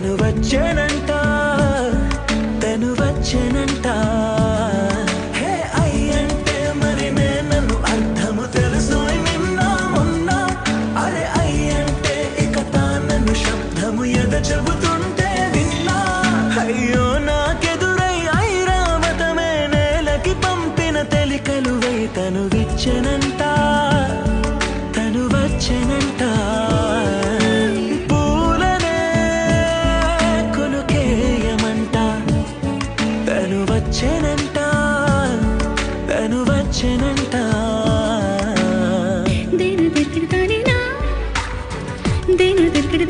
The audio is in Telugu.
తను వచ్చేనంట తను వచ్చేనంట హే అయ్యంటే మరి నన్ను అర్థము తెలుసు నిన్న మొన్న అరే అయ్యంటే ఇక తానన్ను శబ్దము ఎద చెబుతుంటే విన్నా అయ్యో నాకెదురై ఐరావతమే నేలకి పంపిన తెలికలువై తను విచ్చెనంట తను వచ్చెనంట పూలనే కొనుకేయమంట తను వచ్చెనంట తను వచ్చెనంట దేని దగ్గర దానినా దేని దగ్గర